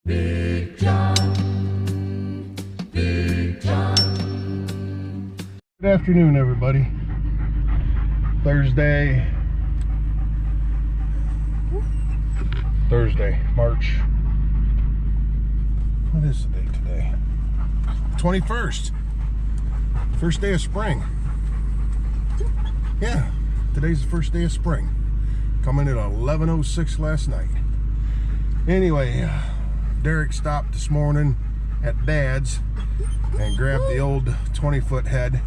Big John, Big John. Good afternoon, everybody. Thursday, March. What is the date today? 21st. First day of spring. Yeah, today's the first day of spring. Coming at 11:06 last night. Anyway, Derek stopped this morning at Dad's and grabbed the old 20-foot head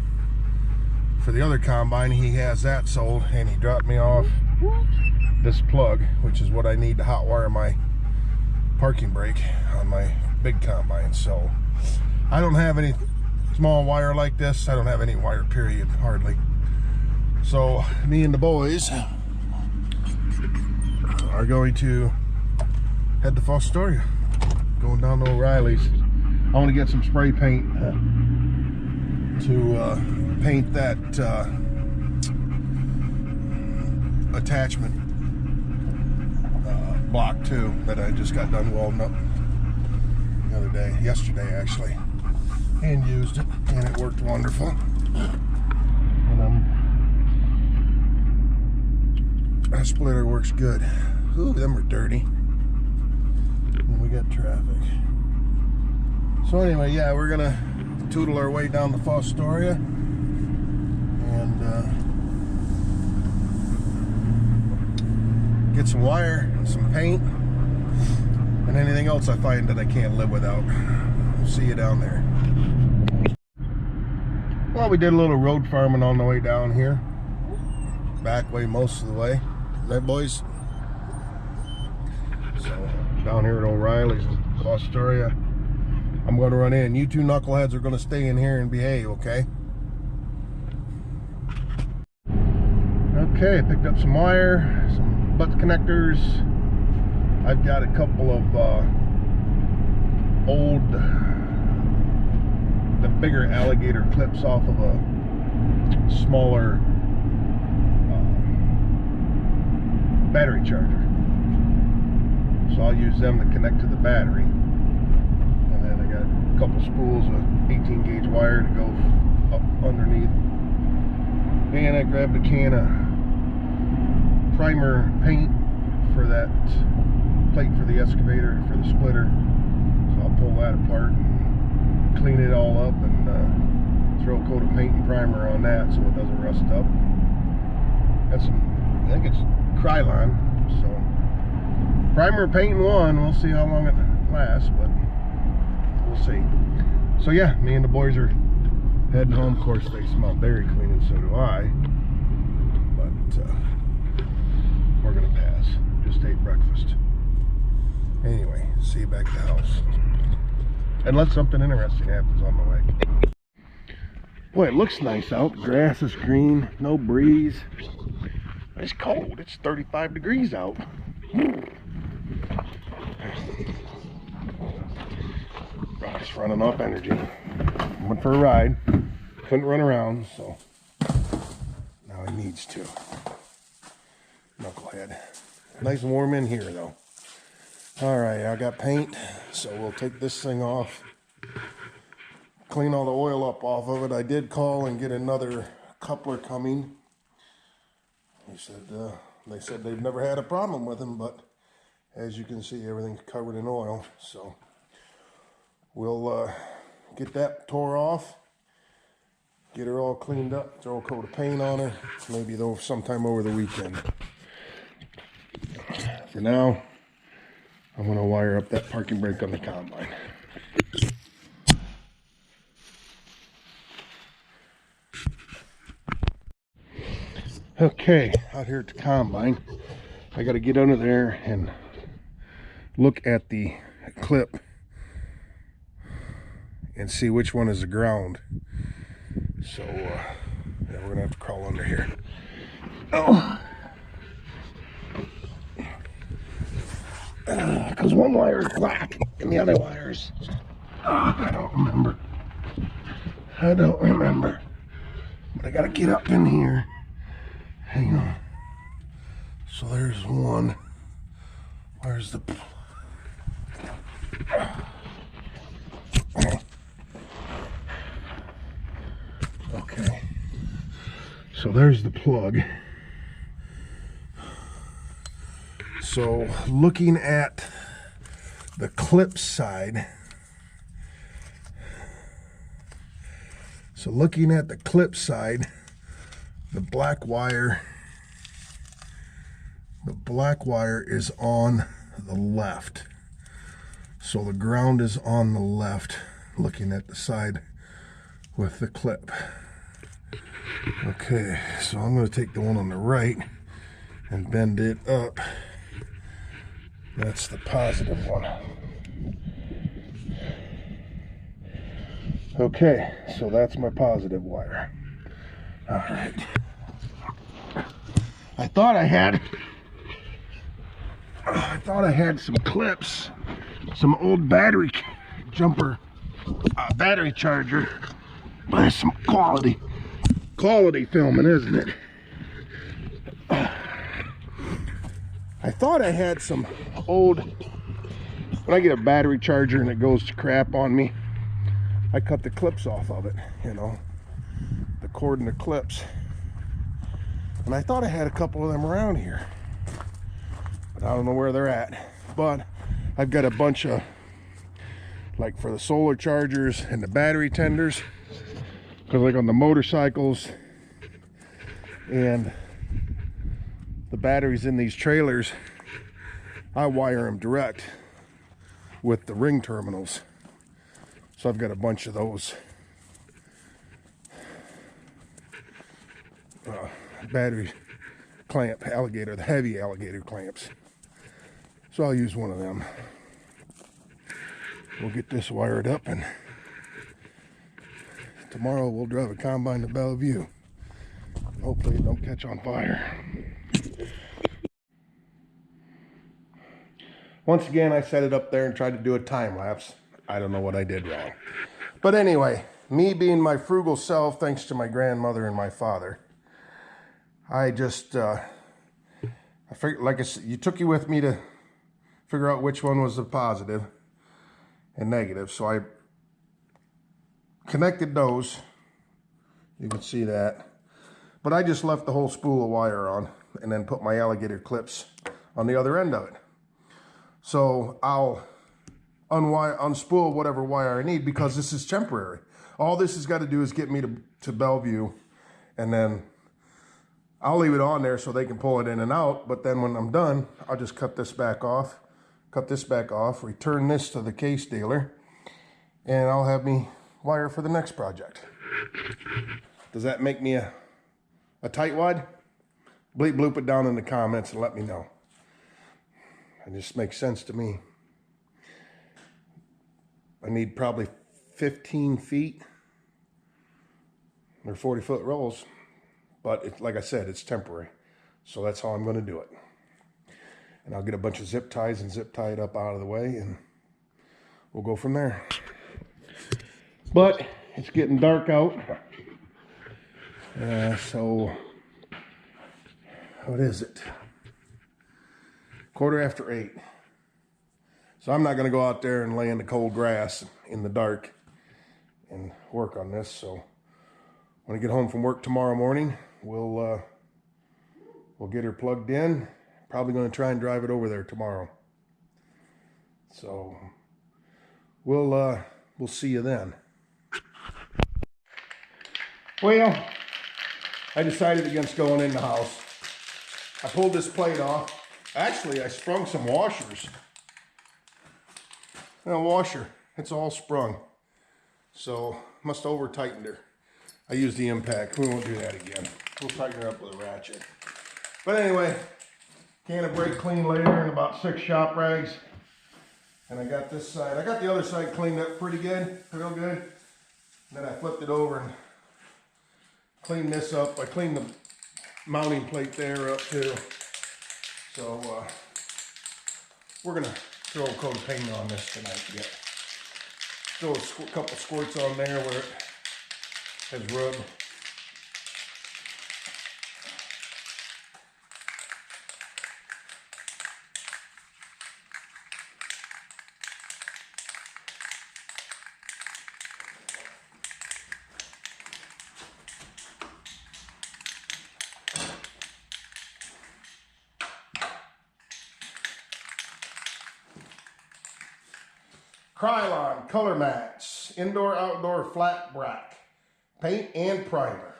for the other combine. He has that sold, and he dropped me off this plug, which is what I need to hot wire my parking brake on my big combine. So I don't have any small wire like this. I don't have any wire, period, hardly. So me and the boys are going to head to Fostoria, going down to O'Reilly's. I want to get some spray paint to paint that attachment block too that I just got done welding up the other day, yesterday actually, and used it, and it worked wonderful. And that splitter works good. Ooh, them are dirty. And we got traffic. So anyway, yeah, we're gonna tootle our way down to Fostoria and get some wire and some paint and anything else I find that I can't live without. We'll see you down there. Well, we did a little road farming on the way down here. Back way most of the way. Right, boys? So down here at O'Reilly's in Fostoria, I'm going to run in. You two knuckleheads are going to stay in here and behave, okay? Okay, I picked up some wire, some butt connectors. I've got a couple of the bigger alligator clips off of a smaller battery charger. So I'll use them to connect to the battery. And then I got a couple spools of 18 gauge wire to go up underneath. And I grabbed a can of primer paint for that plate for the excavator, for the splitter. So I'll pull that apart and clean it all up and throw a coat of paint and primer on that so it doesn't rust up. Got some, I think it's Krylon, so primer paint in one. We'll see how long it lasts, but we'll see. So yeah, me and the boys are heading home. Of course, they smell very clean, and so do I. But we're gonna pass. Just ate breakfast. Anyway, see you back at the house, unless something interesting happens on the way. Boy, it looks nice out. The grass is green, no breeze. It's cold. It's 35 degrees out. Rock's running off energy. Went for a ride. Couldn't run around, so now he needs to. Knucklehead. Nice and warm in here, though. All right, I got paint, so we'll take this thing off. Clean all the oil up off of it. I did call and get another coupler coming. They said they've never had a problem with them, but as you can see, everything's covered in oil. So we'll get that tore off, get her all cleaned up, throw a coat of paint on her, maybe though sometime over the weekend. For now, I'm going to wire up that parking brake on the combine. Okay, out here at the combine, I got to get under there and look at the clip and see which one is the ground. So yeah, we're gonna have to crawl under here. Oh, because one wire is black and the other wires, I don't remember. But I gotta get up in here. Hang on. So there's one. Where's the... Okay, so there's the plug. So looking at the clip side, the black wire is on the left. So the ground is on the left, looking at the side with the clip. Okay, so I'm going to take the one on the right and bend it up. That's the positive one. Okay, so that's my positive wire. All right. I thought I had some clips, some old battery charger, but it's some quality filming, isn't it? I thought I had some old, when I get a battery charger and it goes to crap on me, I cut the clips off of it, you know, the cord and the clips. And I thought I had a couple of them around here, but I don't know where they're at. But I've got a bunch of, like for the solar chargers and the battery tenders, because like on the motorcycles and the batteries in these trailers, I wire them direct with the ring terminals. So I've got a bunch of those battery clamp alligator, the heavy alligator clamps. So I'll use one of them. We'll get this wired up, and tomorrow we'll drive a combine to Bellevue. Hopefully it don't catch on fire. Once again, I set it up there and tried to do a time lapse. I don't know what I did wrong. But anyway, me being my frugal self, thanks to my grandmother and my father, I just, I figured, like I said, you took you with me to figure out which one was the positive and negative. So I connected those. You can see that. But I just left the whole spool of wire on and then put my alligator clips on the other end of it. So I'll unspool whatever wire I need, because this is temporary. All this has got to do is get me to Bellevue, and then I'll leave it on there so they can pull it in and out. But then when I'm done, I'll just cut this back off, return this to the case dealer, and I'll have me wire for the next project. Does that make me a tightwad? Bleep bloop it down in the comments and let me know. It just makes sense to me. I need probably 15 feet or 40-foot rolls, but like I said, it's temporary. So that's how I'm going to do it. And I'll get a bunch of zip ties and zip tie it up out of the way, and we'll go from there. But it's getting dark out. So what is it? 8:15. So I'm not going to go out there and lay in the cold grass in the dark and work on this. So when I get home from work tomorrow morning, we'll get her plugged in. Probably going to try and drive it over there tomorrow. So we'll see you then. Well, I decided against going in the house. I pulled this plate off. Actually, I sprung some washers. Washer, it's all sprung. So, must have over-tightened her. I used the impact. We won't do that again. We'll tighten her up with a ratchet. But anyway, can of brake clean later and about 6 shop rags. And I got this side. I got the other side cleaned up pretty good, real good. And then I flipped it over and cleaned this up. I cleaned the mounting plate there up too. So we're gonna throw a coat of paint on this tonight. Yeah. Throw a couple squirts on there where it has rubbed. Krylon Color Mats, Indoor Outdoor Flat Black, paint and primer.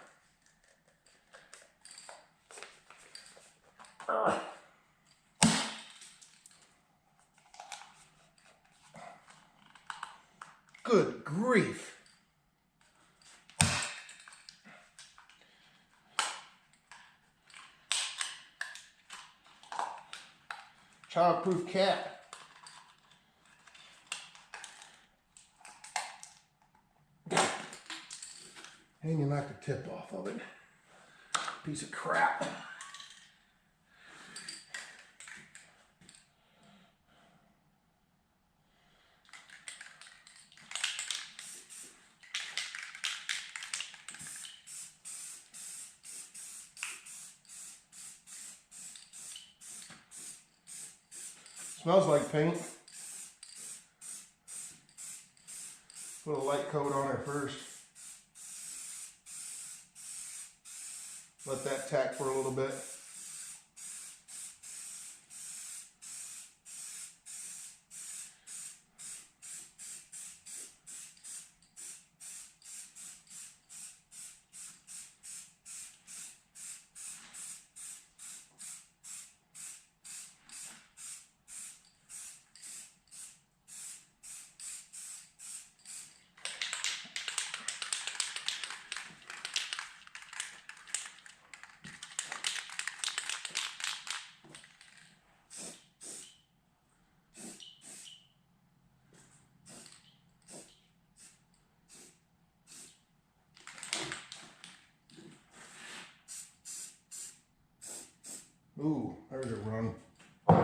Good grief. Childproof cap. And you knock the tip off of it. Piece of crap. Smells like paint. Put a light coat on it first. Let that tack for a little bit. Ooh, there's a run. I'm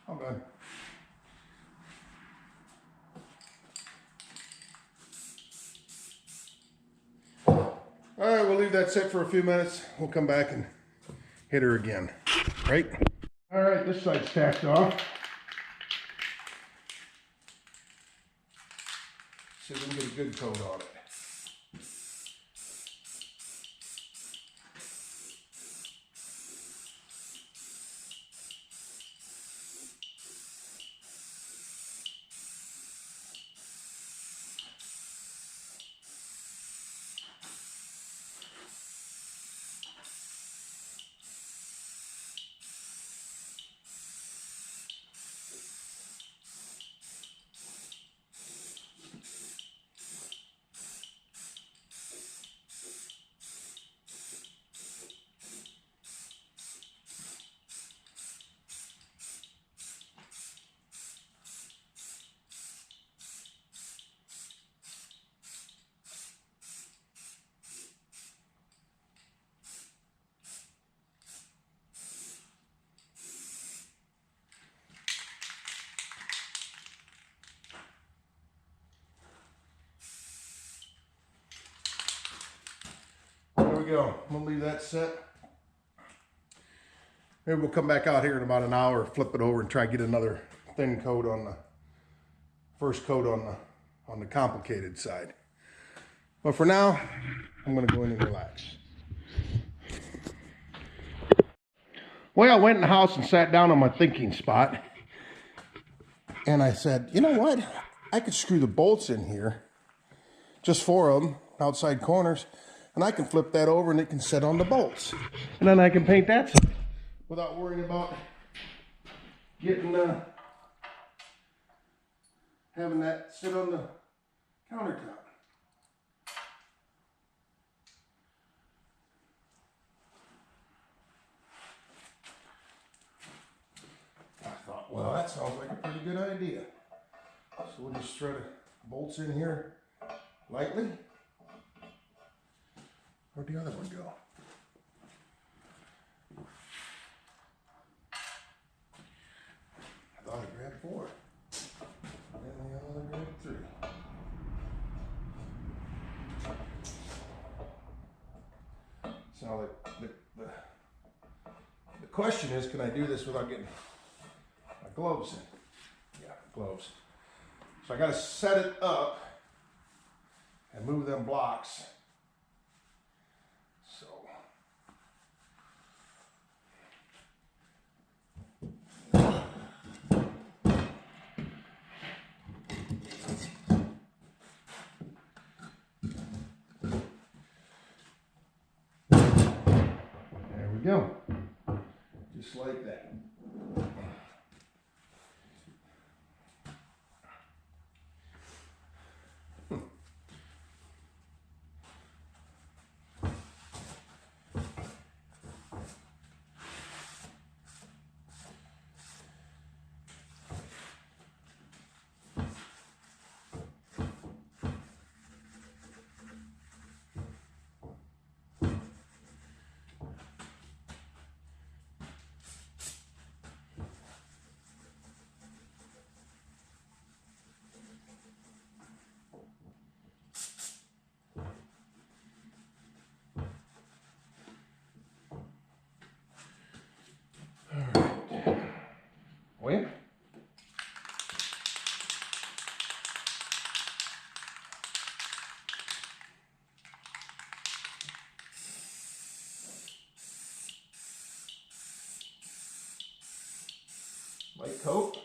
done. All right, we'll leave that sit for a few minutes. We'll come back and hit her again, right? All right, this side's tacked off. See if we can get a good coat on it. There we go. I'm gonna leave that set. Maybe we'll come back out here in about an hour, flip it over and try to get another thin coat on the first coat on the complicated side. But for now, I'm gonna go in and relax. Well, I went in the house and sat down on my thinking spot. And I said, you know what? I could screw the bolts in here, just 4 of them, outside corners, and I can flip that over and it can sit on the bolts. And then I can paint that side without worrying about getting, having that sit on the countertop. I thought, well, that sounds like a pretty good idea. So we'll just throw the bolts in here lightly. Where'd the other one go? I thought I grabbed 4. And I only grabbed 3. So the question is, can I do this without getting my gloves in? Yeah, gloves. So I got to set it up and move them blocks. So Just like that. Wait. Light coat.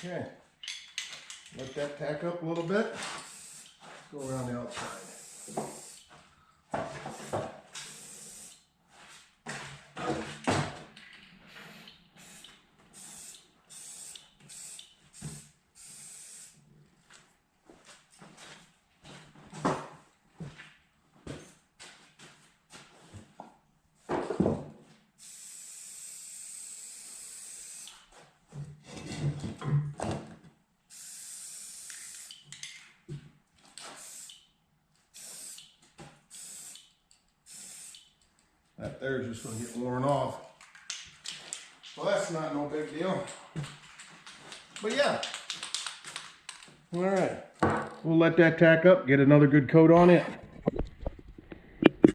Okay, let that tack up a little bit. Let's go around the outside. That there's just going to get worn off. So that's not no big deal. But yeah. All right. We'll let that tack up, get another good coat on it.